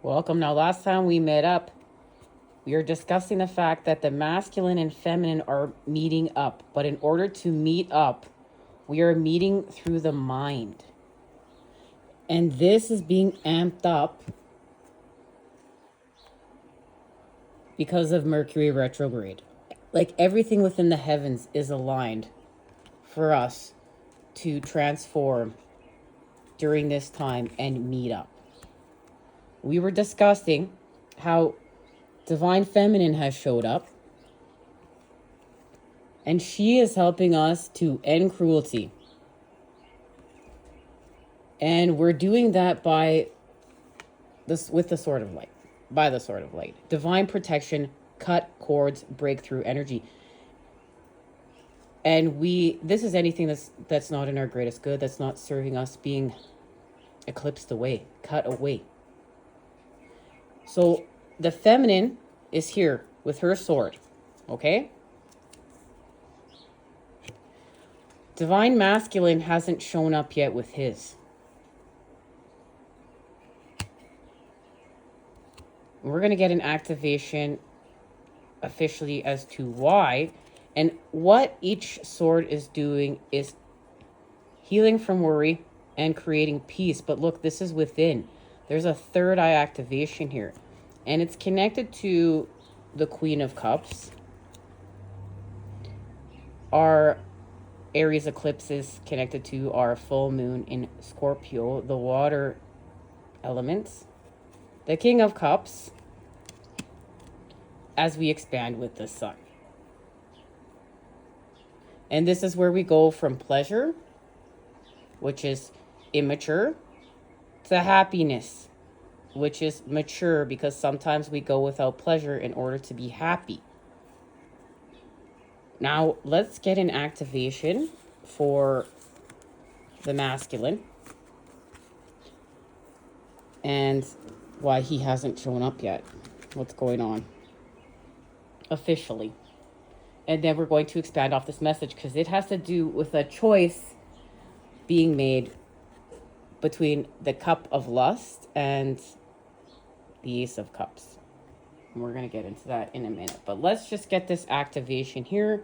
Welcome. Now, last time we met up, we were discussing the fact that the masculine and feminine are meeting up. But in order to meet up, we are meeting through the mind. And this is being amped up because of Mercury retrograde. Like everything within the heavens is aligned for us to transform during this time and meet up. We were discussing how Divine Feminine has showed up, and she is helping us to end cruelty. And we're doing that by this with the Sword of Light. By the Sword of Light. Divine protection, cut cords, breakthrough energy. And this is anything that's not in our greatest good, that's not serving us, being eclipsed away, cut away. So the feminine is here with her sword, okay? Divine masculine hasn't shown up yet with his. We're going to get an activation officially as to why. And what each sword is doing is healing from worry and creating peace. But look, this is within. There's a third eye activation here. And it's connected to the Queen of Cups. Our Aries eclipse is connected to our full moon in Scorpio, the water elements. The King of Cups, as we expand with the sun. And this is where we go from pleasure, which is immature, to happiness, which is mature, because sometimes we go without pleasure in order to be happy. Now, let's get an activation for the masculine and why he hasn't shown up yet. What's going on officially. And then we're going to expand off this message because it has to do with a choice being made between the cup of lust and the Ace of Cups. And we're going to get into that in a minute. But let's just get this activation here.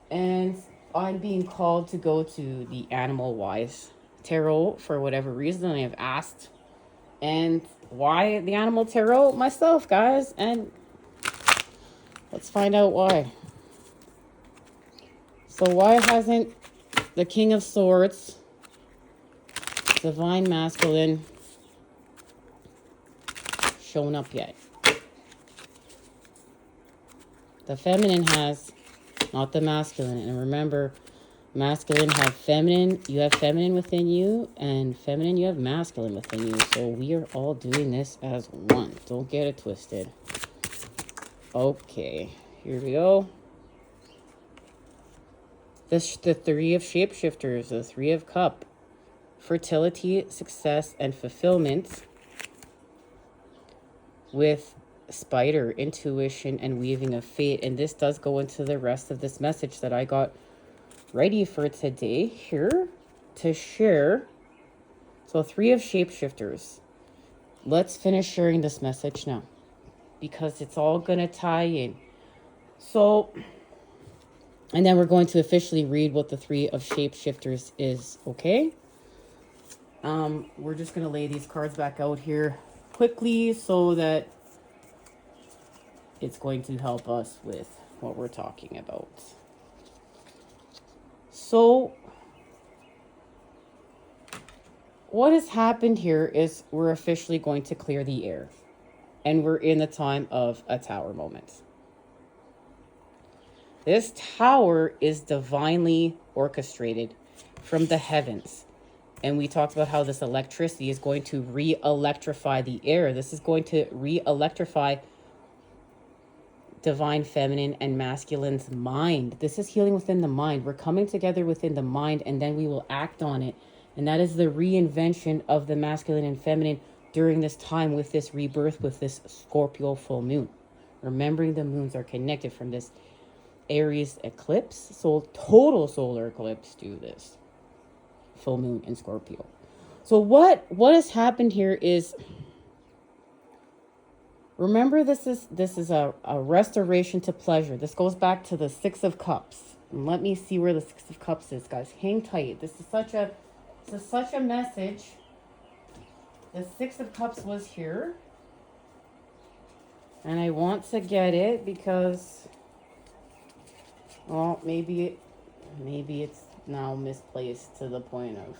And I'm being called to go to the Animal Wise Tarot for whatever reason. I have asked. And why the Animal Tarot? Myself, guys. And let's find out why. So why hasn't the King of Swords, Divine Masculine, shown up yet? The feminine has, not the masculine. And remember, masculine have feminine. You have feminine within you, and feminine you have masculine within you. So we are all doing this as one. Don't get it twisted. Okay, here we go. The Three of Shapeshifters, the Three of Cup. Fertility, success, and fulfillment. With Spider, intuition, and weaving of fate. And this does go into the rest of this message that I got ready for today here to share. So Three of Shapeshifters. Let's finish sharing this message now, because it's all going to tie in. So, and then we're going to officially read what the Three of Shapeshifters is, okay? We're just going to lay these cards back out here quickly so that it's going to help us with what we're talking about. So, what has happened here is we're officially going to clear the air. And we're in the time of a tower moment. This tower is divinely orchestrated from the heavens. And we talked about how this electricity is going to re-electrify the air. This is going to re-electrify divine feminine and masculine's mind. This is healing within the mind. We're coming together within the mind, and then we will act on it. And that is the reinvention of the masculine and feminine during this time with this rebirth, with this Scorpio full moon. Remembering the moons are connected from this Aries eclipse. So total solar eclipse to this full moon in Scorpio. So what has happened here is Remember, this is a restoration to pleasure. This goes back to the Six of Cups. And let me see where the Six of Cups is, guys. Hang tight. This is such a message. The Six of Cups was here. And I want to get it because, well, maybe it's now misplaced to the point of,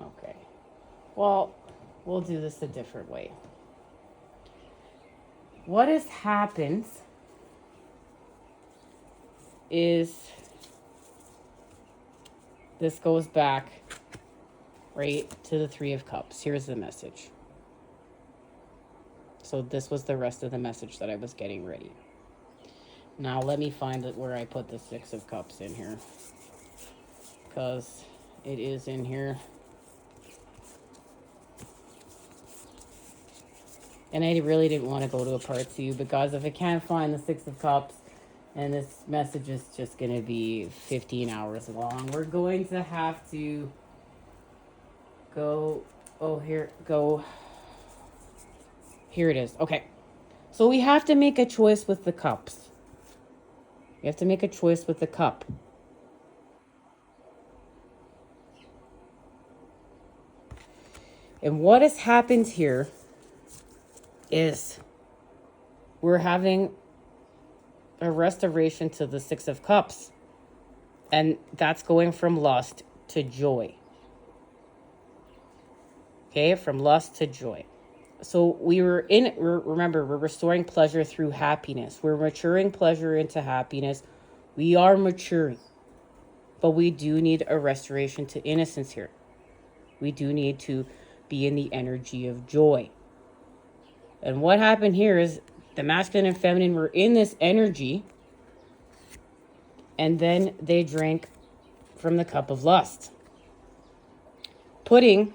okay. Well, we'll do this a different way. What has happened is this goes back right to the Three of Cups. Here's the message. So this was the rest of the message that I was getting ready. Now let me find it where I put the Six of Cups in here, because it is in here. And I really didn't want to go to a part 2, because if I can't find the Six of Cups, and this message is just going to be 15 hours long, we're going to have to go, here it is. Okay. So we have to make a choice with the cups. You have to make a choice with the cup. And what has happened here is we're having a restoration to the Six of Cups. And that's going from lust to joy. Okay, from lust to joy. So remember, we're restoring pleasure through happiness. We're maturing pleasure into happiness. We are maturing. But we do need a restoration to innocence here. We do need to be in the energy of joy. And what happened here is the masculine and feminine were in this energy, and then they drank from the cup of lust, putting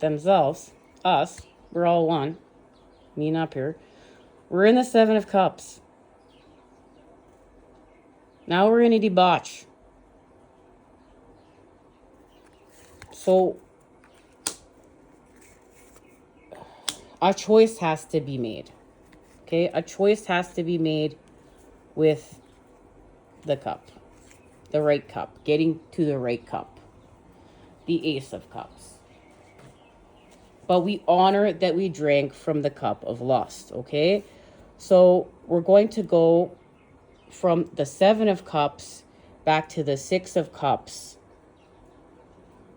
themselves, us, we're all one, me and up here, we're in the Seven of Cups. Now we're in a debauch. So a choice has to be made. Okay, a choice has to be made with the cup, the right cup, getting to the right cup, the Ace of Cups. But we honor that we drank from the cup of lust, okay? So we're going to go from the Seven of Cups back to the Six of Cups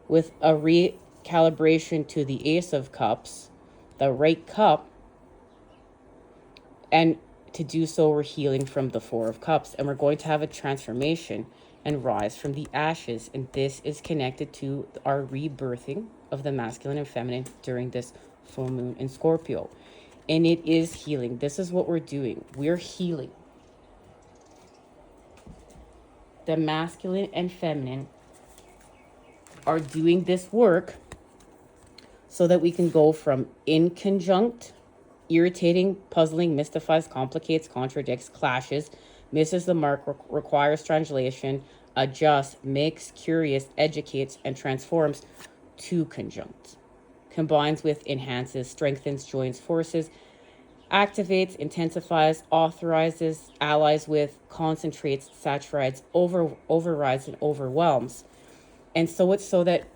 with a recalibration to the Ace of Cups, the right cup. And to do so, we're healing from the Four of Cups. And we're going to have a transformation and rise from the ashes. And this is connected to our rebirthing of the masculine and feminine during this full moon in Scorpio. And it is healing. This is what we're doing. We're healing. The masculine and feminine are doing this work so that we can go from inconjunct, irritating, puzzling, mystifies, complicates, contradicts, clashes, misses the mark, requires translation, adjusts, makes, curious, educates, and transforms to conjunct. Combines with, enhances, strengthens, joins forces, activates, intensifies, authorizes, allies with, concentrates, saturates, overrides, and overwhelms. And so it's so that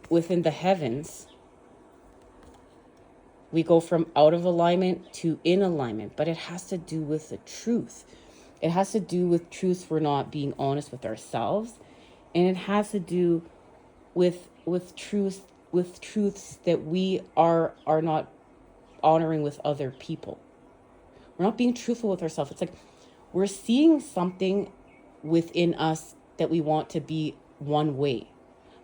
within the heavens, we go from out of alignment to in alignment, but it has to do with the truth. It has to do with truths we're not being honest with ourselves, and it has to do with truths that we are not honoring with other people. We're not being truthful with ourselves. It's like we're seeing something within us that we want to be one way,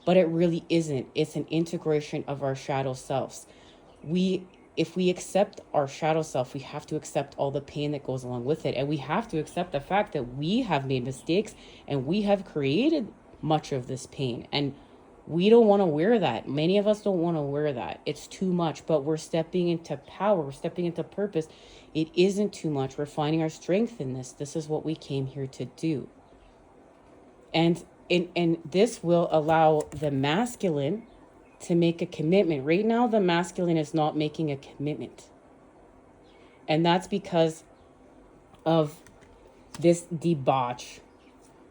but it really isn't. It's an integration of our shadow selves. If we accept our shadow self, we have to accept all the pain that goes along with it. And we have to accept the fact that we have made mistakes and we have created much of this pain. And we don't want to wear that. Many of us don't want to wear that. It's too much, but we're stepping into power. We're stepping into purpose. It isn't too much. We're finding our strength in this. This is what we came here to do. And this will allow the masculine to make a commitment. Right now, the masculine is not making a commitment. And that's because of this debauch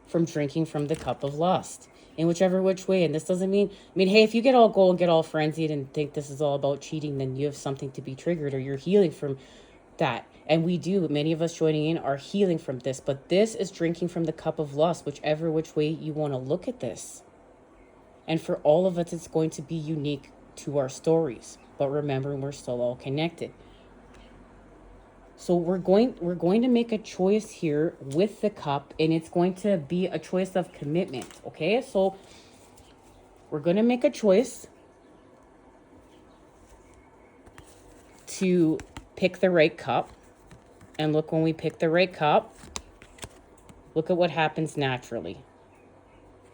from drinking from the cup of lust in whichever which way. And this doesn't mean, hey, if you get all go and get all frenzied and think this is all about cheating, then you have something to be triggered or you're healing from that. And we do. Many of us joining in are healing from this. But this is drinking from the cup of lust, whichever which way you want to look at this. And for all of us, it's going to be unique to our stories. But remember, we're still all connected. So we're going to make a choice here with the cup, and it's going to be a choice of commitment. Okay, so we're going to make a choice to pick the right cup. And look, when we pick the right cup, look at what happens naturally.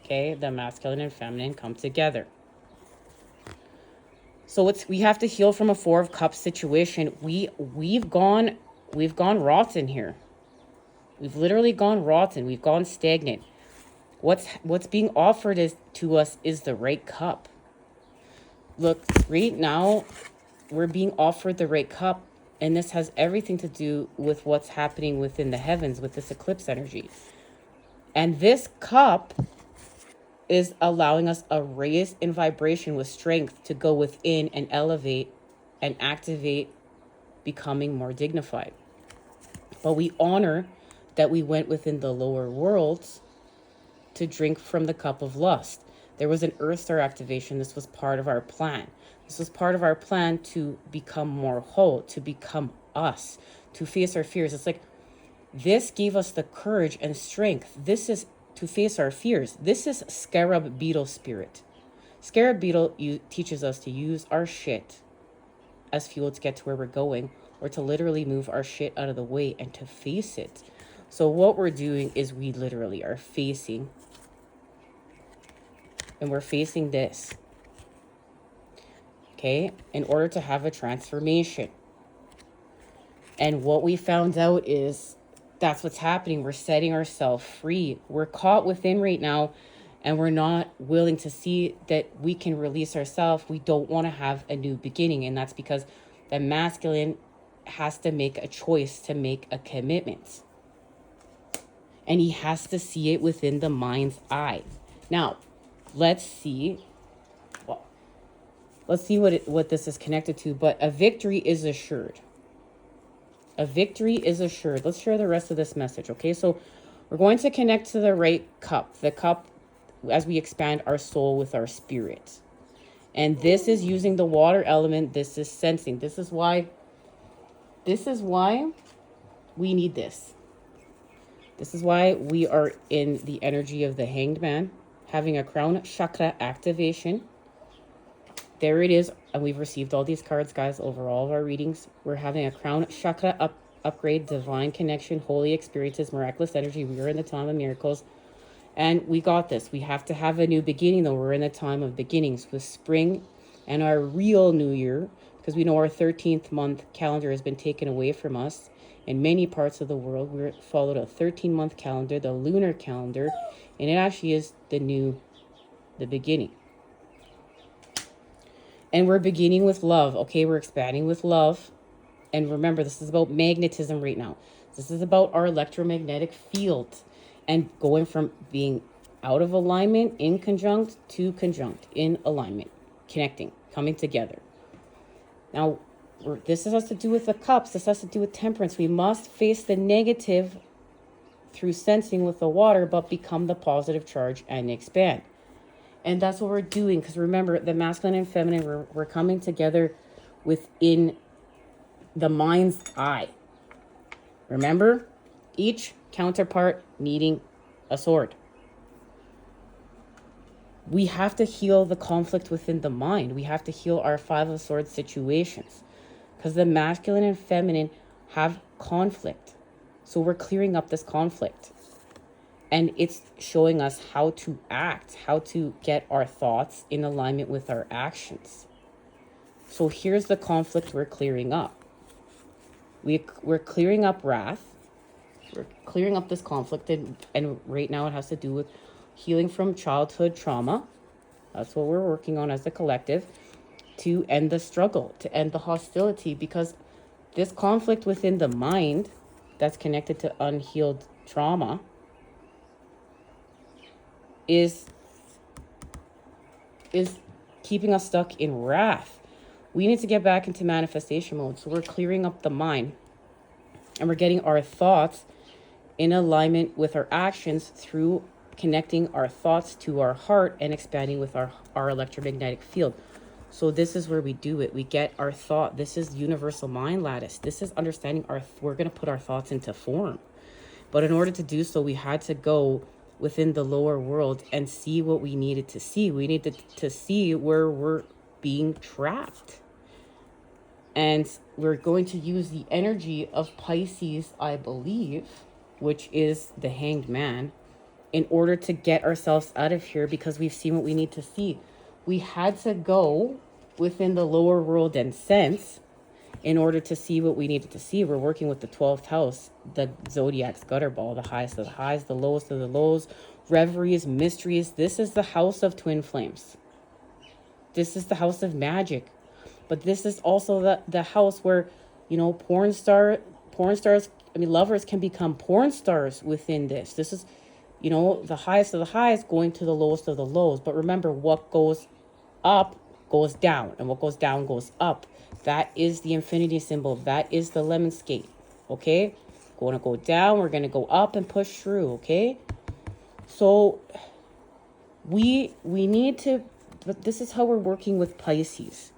Okay, the masculine and feminine come together. So we have to heal from a Four of Cups situation. We've gone rotten here. We've literally gone rotten. We've gone stagnant. What's being offered to us is the right cup. Look, right now we're being offered the right cup, and this has everything to do with what's happening within the heavens with this eclipse energy. And this cup is allowing us a raise in vibration with strength to go within and elevate and activate becoming more dignified. But we honor that we went within the lower worlds to drink from the cup of lust. There was an Earth Star activation. This was part of our plan. This was part of our plan to become more whole, to become us, to face our fears. It's like this gave us the courage and strength. This is to face our fears. This is scarab beetle spirit. Scarab beetle teaches us to use our shit as fuel to get to where we're going, or to literally move our shit out of the way and to face it. So what we're doing is we literally are facing, and we're facing this, okay, in order to have a transformation. And what we found out is that's what's happening. We're setting ourselves free. We're caught within right now, and we're not willing to see that we can release ourselves. We don't want to have a new beginning. And that's because the masculine has to make a choice, to make a commitment. And he has to see it within the mind's eye. Now, let's see what this is connected to. But a victory is assured. A victory is assured. Let's share the rest of this message, okay? So we're going to connect to the right cup. The cup as we expand our soul with our spirit. And this is using the water element. This is sensing. This is why we need this. This is why we are in the energy of the Hanged Man, having a crown chakra activation. There it is. And we've received all these cards, guys, over all of our readings. We're having a crown chakra upgrade, divine connection, holy experiences, miraculous energy. We are in the time of miracles. And we got this. We have to have a new beginning, though. We're in the time of beginnings with spring and our real new year, because we know our 13th month calendar has been taken away from us. In many parts of the world, we followed a 13-month calendar, the lunar calendar, and it actually is the beginning. And we're beginning with love, okay? We're expanding with love. And remember, this is about magnetism right now. This is about our electromagnetic field and going from being out of alignment, in conjunct, to conjunct, in alignment, connecting, coming together. Now, this has to do with the cups. This has to do with temperance. We must face the negative through sensing with the water, but become the positive charge and expand. And that's what we're doing. Because remember, the masculine and feminine, we're coming together within the mind's eye. Remember, each counterpart needing a sword. We have to heal the conflict within the mind. We have to heal our Five of Swords situations. Because the masculine and feminine have conflict. So we're clearing up this conflict. And it's showing us how to act, how to get our thoughts in alignment with our actions. So here's the conflict we're clearing up. We're clearing up wrath. We're clearing up this conflict. And right now it has to do with healing from childhood trauma. That's what we're working on as a collective, to end the struggle, to end the hostility, because this conflict within the mind that's connected to unhealed trauma is keeping us stuck in wrath. We need to get back into manifestation mode. So we're clearing up the mind and we're getting our thoughts in alignment with our actions through connecting our thoughts to our heart and expanding with our electromagnetic field. So this is where we do it. We get our thought. This is universal mind lattice. This is understanding we're going to put our thoughts into form. But in order to do so, we had to go within the lower world and see what we needed to see. We needed to see where we're being trapped. And we're going to use the energy of Pisces, I believe, which is the Hanged Man, in order to get ourselves out of here, because we've seen what we need to see. We had to go within the lower world and sense in order to see what we needed to see. We're working with the 12th house, the zodiac's gutter ball, the highest of the highs, the lowest of the lows, reveries, mysteries. This is the house of twin flames. This is the house of magic. But this is also the house where, lovers can become porn stars within this. This is, the highest of the highs going to the lowest of the lows. But remember, what goes up goes down, and what goes down goes up. That is the infinity symbol. That is the lemon skate. Okay? Going to go down. We're going to go up and push through. Okay? So we need to, but this is how we're working with Pisces.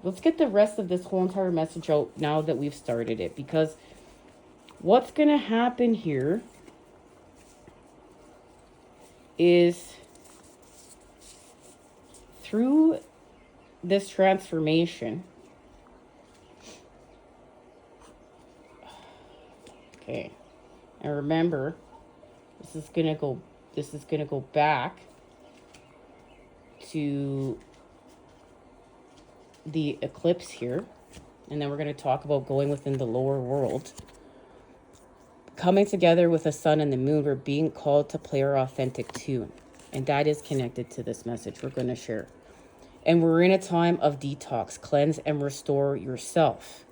Let's get the rest of this whole entire message out now that we've started it, because what's going to happen here is through this transformation. Okay. And remember, this is going to go back to the eclipse here, and then we're going to talk about going within the lower world, coming together with the sun and the moon. We're being called to play our authentic tune, and that is connected to this message we're going to share. And we're in a time of detox, cleanse and restore yourself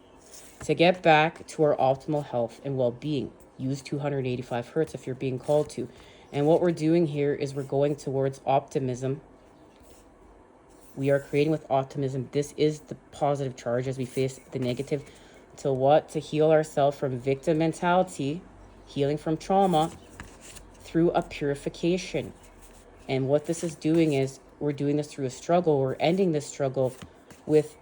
to get back to our optimal health and well-being. Use 285 hertz if you're being called to. And what we're doing here is we're going towards optimism. We are creating with optimism. This is the positive charge as we face the negative. To what? To heal ourselves from victim mentality, healing from trauma through a purification. And what this is doing is we're doing this through a struggle. We're ending this struggle with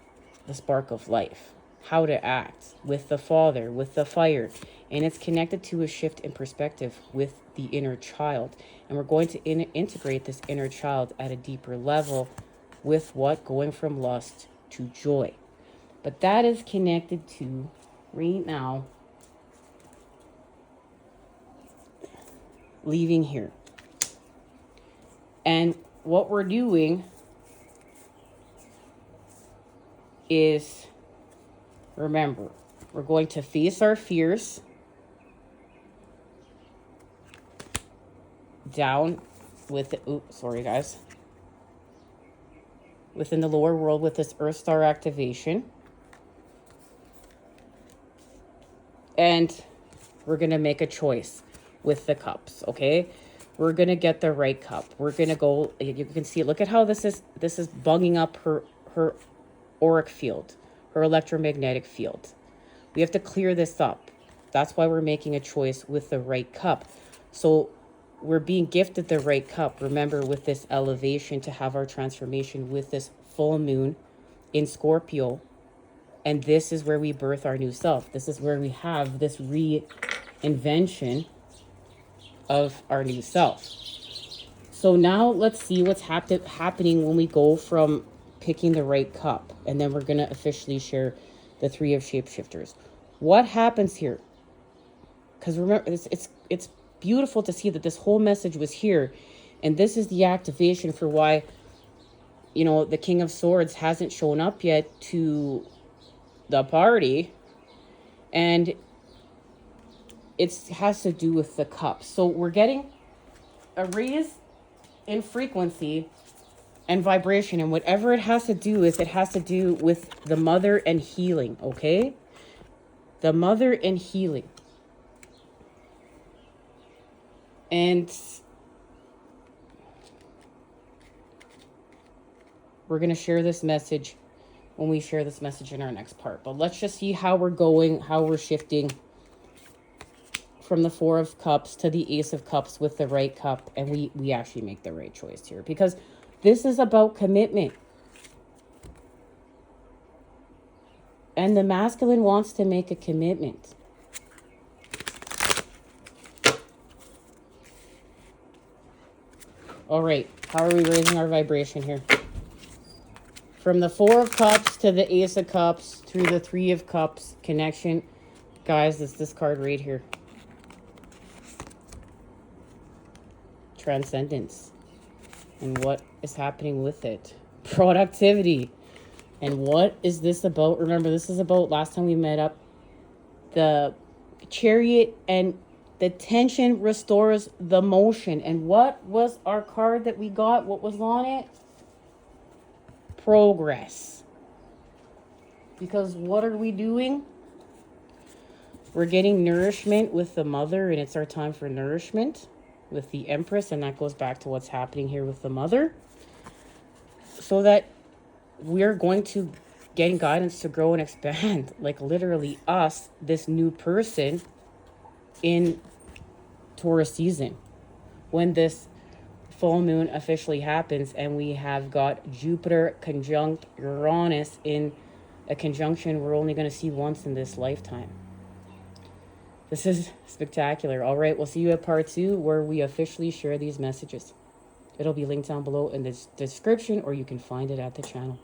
the spark of life. How to act with the Father, with the fire. And it's connected to a shift in perspective with the inner child. And we're going to integrate this inner child at a deeper level with what? Going from lust to joy. But that is connected to right now leaving here. And what we're doing is, remember, we're going to face our fears down with it. Oops, sorry guys. Within the lower world with this Earth Star activation. And we're going to make a choice with the cups, okay? We're going to get the right cup. We're going to go, you can see, look at how this is bunging up her auric field, her electromagnetic field. We have to clear this up. That's why we're making a choice with the right cup. So we're being gifted the right cup. Remember, with this elevation, to have our transformation with this full moon in Scorpio. And this is where we birth our new self. This is where we have this reinvention of our new self. So now let's see what's happening when we go from picking the right cup. And then we're going to officially share the 3 of shapeshifters. What happens here? Because remember, it's beautiful to see that this whole message was here. And this is the activation for why, the King of Swords hasn't shown up yet to the party. And it has to do with the cup. So we're getting a raise in frequency and vibration. And whatever it has to do is, it has to do with the mother and healing, okay? The mother and healing. And we're going to share this message when we share this message in our next part. But let's just see how we're going, how we're shifting from the Four of Cups to the Ace of Cups with the right cup. And we actually make the right choice here, because this is about commitment. And the masculine wants to make a commitment. All right, how are we raising our vibration here? From the Four of Cups to the Ace of Cups through the Three of Cups connection. Guys, it's this card right here. Transcendence. And what is happening with it? Productivity. And what is this about? Remember, this is about, last time we met up, the Chariot, and the tension restores the motion. And what was our card that we got? What was on it? Progress. Because what are we doing? We're getting nourishment with the mother, and it's our time for nourishment with the Empress. And that goes back to what's happening here with the mother. So that we're going to get guidance to grow and expand. Like literally us, this new person in Taurus season, when this full moon officially happens, and we have got Jupiter conjunct Uranus in a conjunction we're only going to see once in this lifetime. This is spectacular. All right, we'll see you at part 2, where we officially share these messages. It'll be linked down below in the description, or you can find it at the channel.